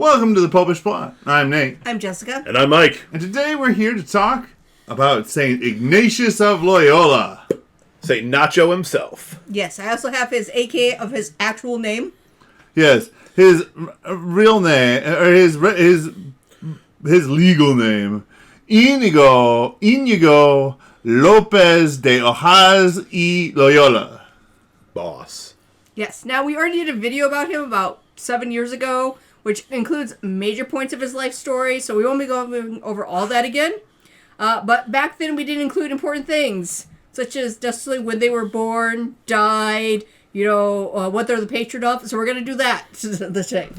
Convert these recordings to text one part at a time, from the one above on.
Welcome to the Popish Plot. I'm Nate. I'm Jessica. And I'm Mike. And today we're here to talk about St. Ignatius of Loyola. St. Nacho himself. Yes, I also have his AK of his actual name. Yes, his real name, or his legal name, Iñigo López de Oñaz y Loyola. Boss. Yes, now we already did a video about him about 7 years ago, which includes major points of his life story, so we won't be going over all that again. But back then we did include important things, such as just when they were born, died, what they're the patron of. So we're going to do that today.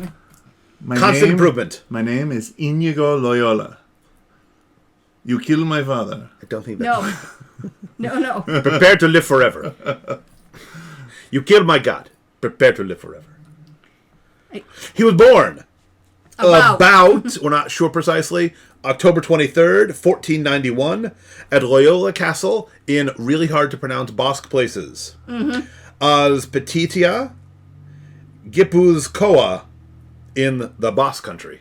Constant improvement. My name is Iñigo Loyola. You killed my father. I don't think that. No. Prepare to live forever. You killed my God. Prepare to live forever. He was born about, we're not sure precisely, October 23rd, 1491, at Loyola Castle in really hard to pronounce Basque places. As Petitia Gipuzkoa in the Basque country.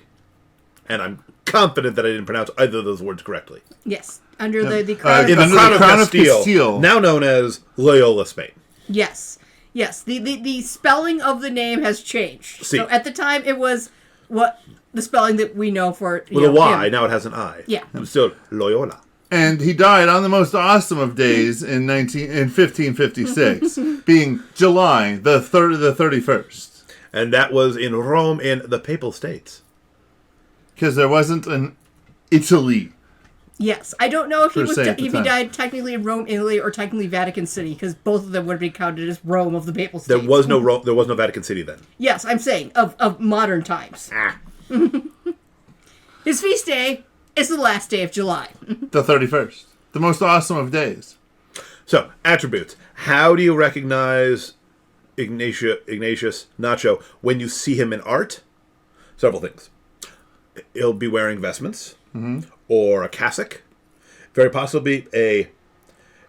And I'm confident that I didn't pronounce either of those words correctly. Yes, under the crown, in the crown of Castile, now known as Loyola, Spain. Yes, the spelling of the name has changed. See. So at the time it was what the spelling that we know for it. With a Y, him. now it has an I. Yeah. It's still Loyola. And he died on the most awesome of days in 1556, being July the 31st. And that was in Rome in the Papal States. Because there wasn't an Italy. Yes, I don't know if he if he died technically in Rome, Italy, or technically Vatican City, because both of them would be counted as Rome of the Papal States. There was no Rome, there was no Vatican City then. Yes, I'm saying of modern times. His feast day is the last day of July. The 31st. The most awesome of days. So, attributes. How do you recognize Ignatius Nacho when you see him in art? Several things. He'll be wearing vestments, or a cassock, very possibly a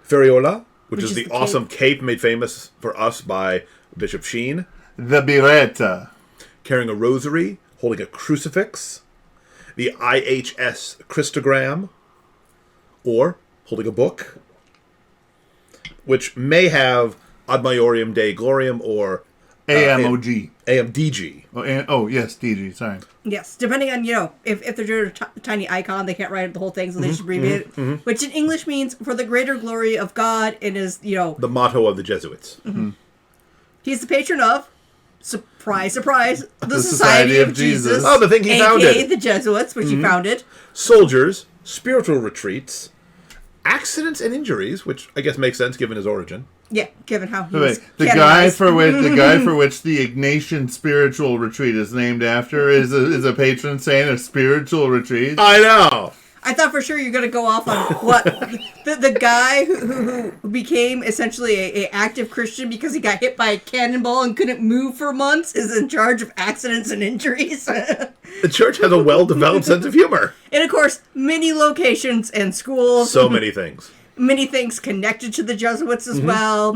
ferriola, which is the awesome cape made famous for us by Bishop Sheen. The biretta. Carrying a rosary, holding a crucifix, the IHS Christogram, or holding a book, which may have Ad Maiorem Dei Gloriam or AMOG. AMDG. Oh, yes, DG, sorry. Yes, depending on, if they're doing a tiny icon, they can't write the whole thing, so they just abbreviate it. Which in English means, for the greater glory of God, and is, the motto of the Jesuits. He's the patron of, surprise, surprise, the Society of Jesus. Oh, the thing he founded. A.K.A. the Jesuits, which he founded. Soldiers, spiritual retreats, accidents and injuries, which I guess makes sense given his origin. Yeah, given how he was the guy for which the Ignatian spiritual retreat is named after is a patron saint of spiritual retreats. I know. I thought for sure you're going to go off on what the guy who became essentially a active Christian because he got hit by a cannonball and couldn't move for months is in charge of accidents and injuries. The church has a well-developed sense of humor. And of course, many locations and schools. So many things. Many things connected to the Jesuits as well.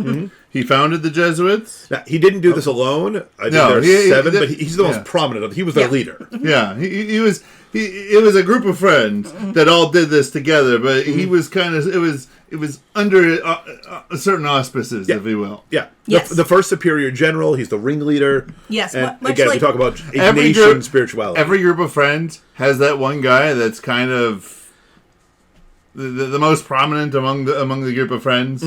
He founded the Jesuits. Now, he didn't do this alone. I think there's seven, but he's the most prominent. He was their leader. Yeah, it was a group of friends that all did this together, but he was kind of, it was under certain auspices, if you will. Yeah. Yes. The first superior general, he's the ringleader. Yes. And much again, like we talk about Ignatian spirituality. Every group of friends has that one guy that's kind of the most prominent among the group of friends.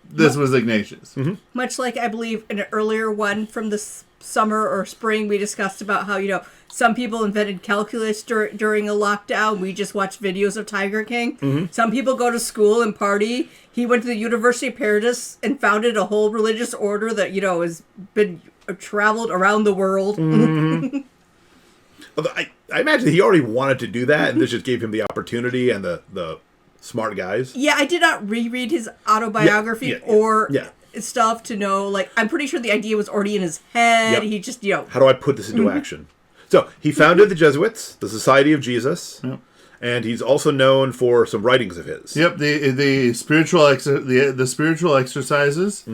This was Ignatius. Much like I believe in an earlier one from the summer or spring, we discussed about how, some people invented calculus during a lockdown. We just watched videos of Tiger King. Some people go to school and party. He went to the University of Paris and founded a whole religious order that, has been traveled around the world. I imagine he already wanted to do that, and this just gave him the opportunity and the smart guys. Yeah, I did not reread his autobiography or stuff to know. I'm pretty sure the idea was already in his head. He just, How do I put this into action? So, he founded the Jesuits, the Society of Jesus, and he's also known for some writings of his. Yep, the spiritual exercises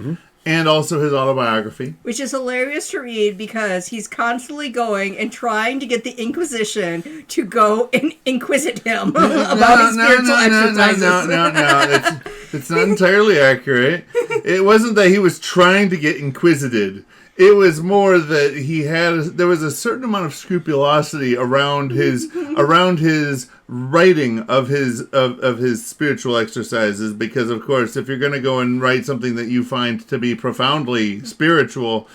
And also his autobiography. Which is hilarious to read because he's constantly going and trying to get the Inquisition to go and inquisit him about his spiritual exercises. No. It's not entirely accurate. It wasn't that he was trying to get inquisited. It was more that there was a certain amount of scrupulosity around his writing of his spiritual exercises, because of course if you're going to go and write something that you find to be profoundly spiritual,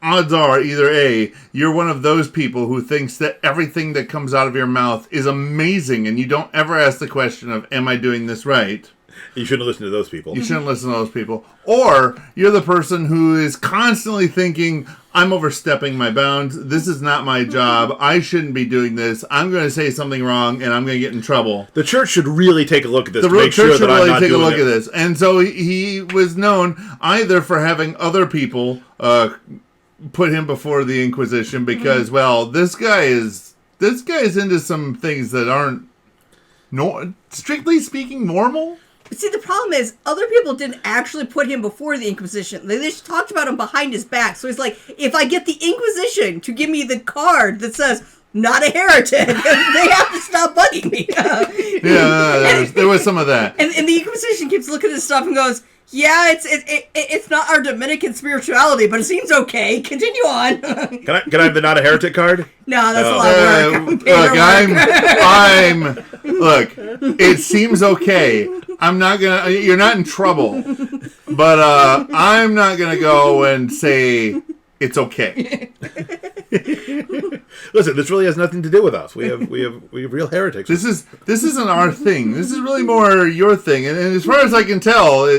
odds are either A, you're one of those people who thinks that everything that comes out of your mouth is amazing and you don't ever ask the question of, am I doing this right? You shouldn't listen to those people. You shouldn't listen to those people. Or you're the person who is constantly thinking, I'm overstepping my bounds. This is not my job. I shouldn't be doing this. I'm going to say something wrong and I'm going to get in trouble. The church should really take a look at this The to make sure church should that I'm really not take a doing look it. at this. And so he was known either for having other people put him before the Inquisition because, well, this guy is into some things that aren't, strictly speaking, normal. But see, the problem is, other people didn't actually put him before the Inquisition. They just talked about him behind his back. So he's like, if I get the Inquisition to give me the card that says, not a heretic, they have to stop bugging me. There was some of that. And the Inquisition keeps looking at his stuff and goes, yeah, it's not our Dominican spirituality, but it seems okay. Continue on. Can I have the not a heretic card? No, that's a lot of work. Look, it seems okay. You're not in trouble, but I'm not gonna go and say it's okay. Listen, this really has nothing to do with us. We have real heretics. This isn't our thing. This is really more your thing. And as far as I can tell,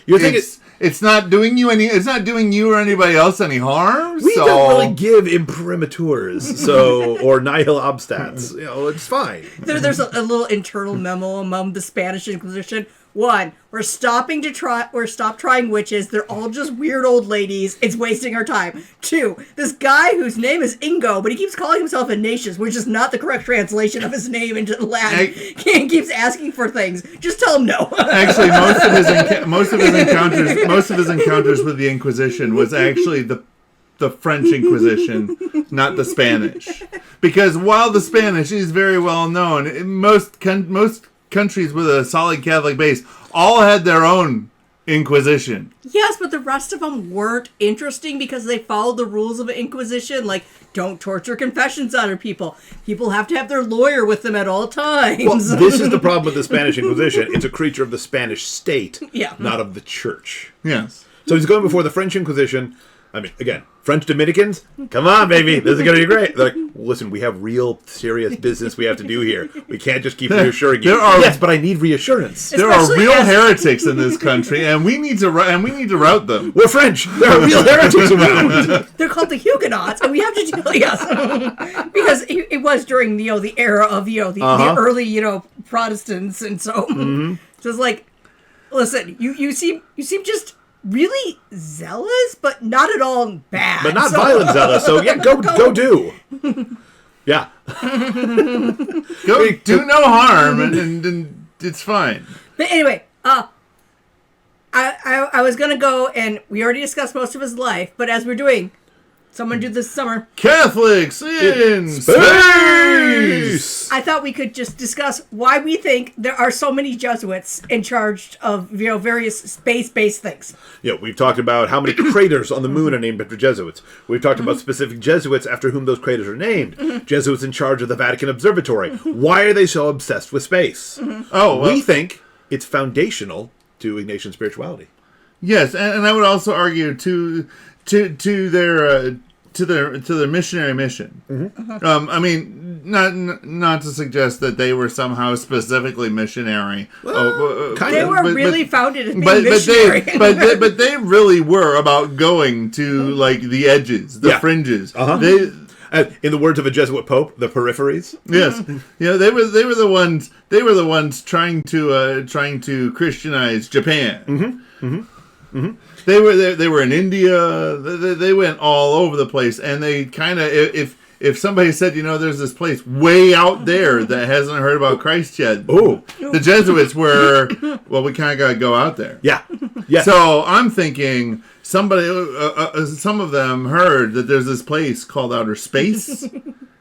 it's not doing you any. It's not doing you or anybody else any harm. We don't really give imprimaturs, or nihil obstats. It's fine. There's a little internal memo among the Spanish Inquisition. 1, we're stop trying witches. They're all just weird old ladies. It's wasting our time. 2, this guy whose name is Iñigo, but he keeps calling himself Ignatius, which is not the correct translation of his name into Latin. He keeps asking for things. Just tell him no. Actually, most of his encounters with the Inquisition was actually the French Inquisition, not the Spanish. Because while the Spanish is very well known, most countries with a solid Catholic base all had their own Inquisition. Yes, but the rest of them weren't interesting because they followed the rules of an Inquisition, like don't torture confessions out of people. People have to have their lawyer with them at all times. Well, this is the problem with the Spanish Inquisition. It's a creature of the Spanish state, not of the church. Yes. So he's going before the French Inquisition. I mean, again, French Dominicans, come on, baby, this is going to be great. They're like, listen, we have real serious business we have to do here. We can't just keep reassuring you. Yes, but I need reassurance. There are real heretics in this country, and we need to rout them. We're French. There are real heretics around. They're called the Huguenots, and we have to do because it was during the era of the early Protestants, and so so it's like, listen, you seem just really zealous, but not at all bad. But not violent zealous, so yeah, go do. Yeah. Go do no harm, and it's fine. But anyway, I was going to go, and we already discussed most of his life, but as we're doing, someone do this summer. Catholics in space! I thought we could just discuss why we think there are so many Jesuits in charge of various space-based things. Yeah, we've talked about how many craters on the moon are named after Jesuits. We've talked about specific Jesuits after whom those craters are named. Jesuits in charge of the Vatican Observatory. Why are they so obsessed with space? Oh, well, we think it's foundational to Ignatian spirituality. Yes, and I would also argue to their missionary mission. I mean, not to suggest that they were somehow specifically missionary. They were really founded as being missionary. But they really were about going to like the edges, the fringes. In the words of a Jesuit pope, the peripheries. Yes, they were the ones. They were the ones trying to Christianize Japan. They were in India. They went all over the place, and they kind of, if somebody said, there's this place way out there that hasn't heard about Christ yet. Ooh. The Jesuits were, well, we kind of got to go out there. Yeah. Yeah. So I'm thinking some of them heard that there's this place called outer space.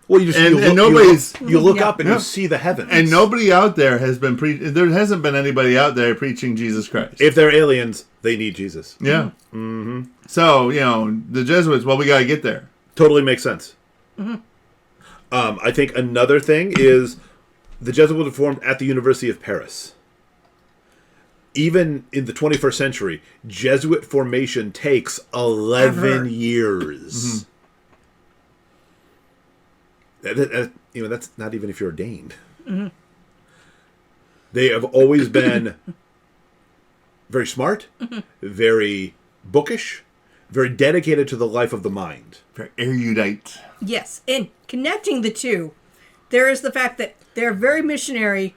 Well, you look Yeah. up and you see the heavens. And nobody out there has been there hasn't been anybody out there preaching Jesus Christ. If they're aliens, they need Jesus. Yeah. Mm-hmm. So, the Jesuits, well, we got to get there. Totally makes sense. Mm-hmm. I think another thing is the Jesuits were formed at the University of Paris. Even in the 21st century, Jesuit formation takes 11 years. Mm-hmm. That's not even if you're ordained. Mm-hmm. They have always been very smart, very bookish, very dedicated to the life of the mind. Very erudite. Yes, and connecting the two, there is the fact that they're very missionary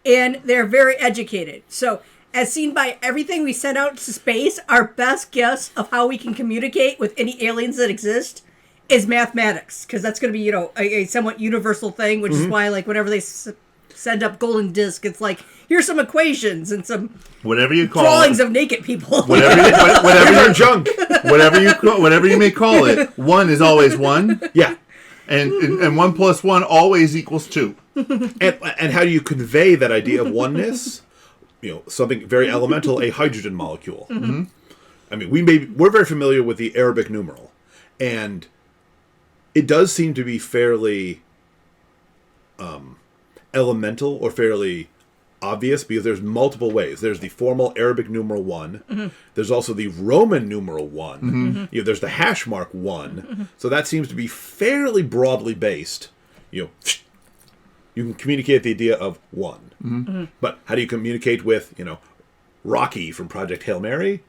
and they're very educated. So, as seen by everything we sent out to space, our best guess of how we can communicate with any aliens that exist is mathematics, because that's going to be, a somewhat universal thing, which is why, whenever they send up Golden Disc, it's like, here's some equations and some whatever you call drawings of naked people. Whatever junk. Whatever you may call it, 1 is always 1. Yeah. And 1 plus 1 always equals 2. And how do you convey that idea of oneness? Something very elemental, a hydrogen molecule. Mm-hmm. I mean, we're very familiar with the Arabic numeral, and it does seem to be fairly elemental or fairly obvious because there's multiple ways. There's the formal Arabic numeral 1. Mm-hmm. There's also the Roman numeral 1. Mm-hmm. There's the hash mark 1. Mm-hmm. So that seems to be fairly broadly based. You can communicate the idea of 1. Mm-hmm. But how do you communicate with, Rocky from Project Hail Mary?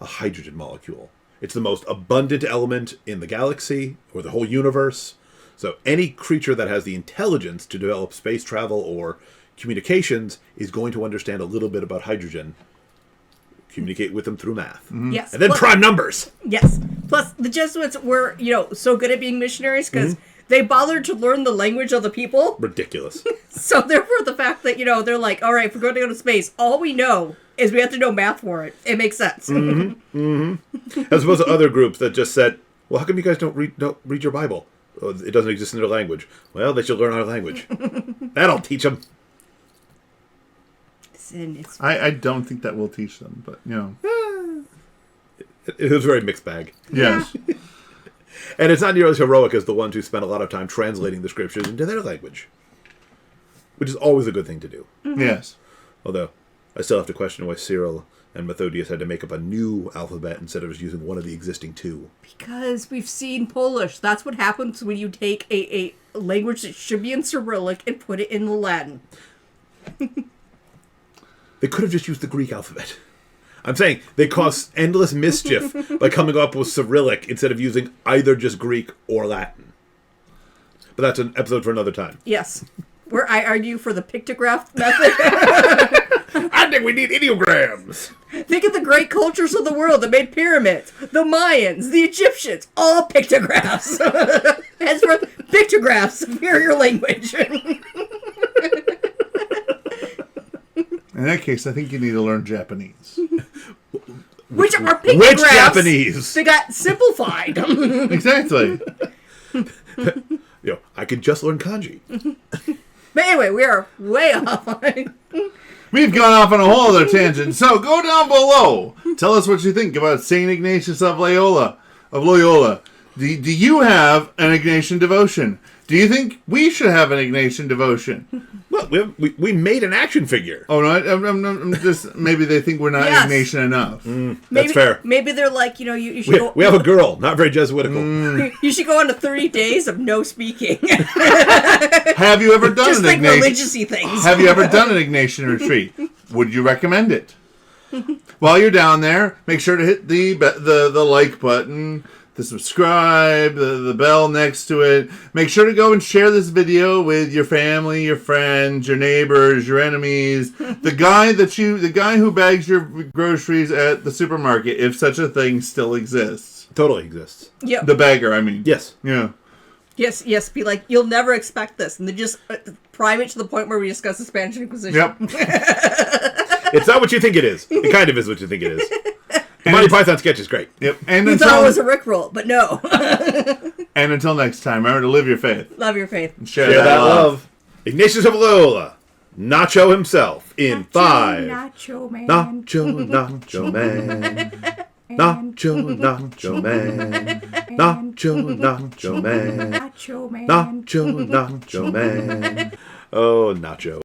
A hydrogen molecule. It's the most abundant element in the galaxy or the whole universe. So any creature that has the intelligence to develop space travel or communications is going to understand a little bit about hydrogen. Communicate with them through math. Mm-hmm. Yes. And then prime numbers. Yes. Plus, the Jesuits were, so good at being missionaries because they bothered to learn the language of the people. Ridiculous. So therefore, the fact that, they're like, all right, if we're going to go to space, all we know is we have to know math for it. It makes sense. Mm-hmm. Mm-hmm. As opposed to other groups that just said, well, how come you guys don't read your Bible? Oh, it doesn't exist in their language. Well, they should learn our language. That'll teach them. I don't think that will teach them, but, It was a very mixed bag. Yes. And it's not nearly as heroic as the ones who spent a lot of time translating the scriptures into their language. Which is always a good thing to do. Mm-hmm. Yes. Although, I still have to question why Cyril and Methodius had to make up a new alphabet instead of just using one of the existing 2. Because we've seen Polish. That's what happens when you take a language that should be in Cyrillic and put it in the Latin. They could have just used the Greek alphabet. I'm saying they caused endless mischief by coming up with Cyrillic instead of using either just Greek or Latin. But that's an episode for another time. Yes. Where I argue for the pictograph method. I think we need ideograms. Think of the great cultures of the world that made pyramids. The Mayans, the Egyptians, all pictographs. Henceforth, pictographs, superior language. In that case, I think you need to learn Japanese. Which are pictographs. Which Japanese? They got simplified. Exactly. I could just learn kanji. But anyway, we are way off. We've gone off on a whole other tangent. So go down below. Tell us what you think about St. Ignatius of Loyola. Do you have an Ignatian devotion? Do you think we should have an Ignatian devotion? Well, we made an action figure. Oh, no, I'm just... Maybe they think we're not Yes. Ignatian enough. That's fair. Maybe they're like, you should go... We have a girl, not very Jesuitical. You should go on to 30 days of no speaking. Have you ever done Just an like Ignatian... religious-y things. Have you ever done an Ignatian retreat? Would you recommend it? While you're down there, make sure to hit the like button, the subscribe, the bell next to it. Make sure to go and share this video with your family, your friends, your neighbors, your enemies. The guy who bags your groceries at the supermarket, if such a thing still exists. Totally exists. Yep. The bagger, I mean. Yes. Yeah. Yes, be like, you'll never expect this. And then just prime it to the point where we discuss the Spanish Inquisition. Yep. It's not what you think it is. It kind of is what you think it is. The Monty Python sketch is great. Yep. And You thought it was a Rickroll, but no. And until next time, remember to live your faith. Love your faith. Share that love. Ignatius of Loyola. Nacho himself in 5. Nacho man. Nacho man. Nacho, man. Nacho man. Nacho man. Nacho man. Oh, Nacho.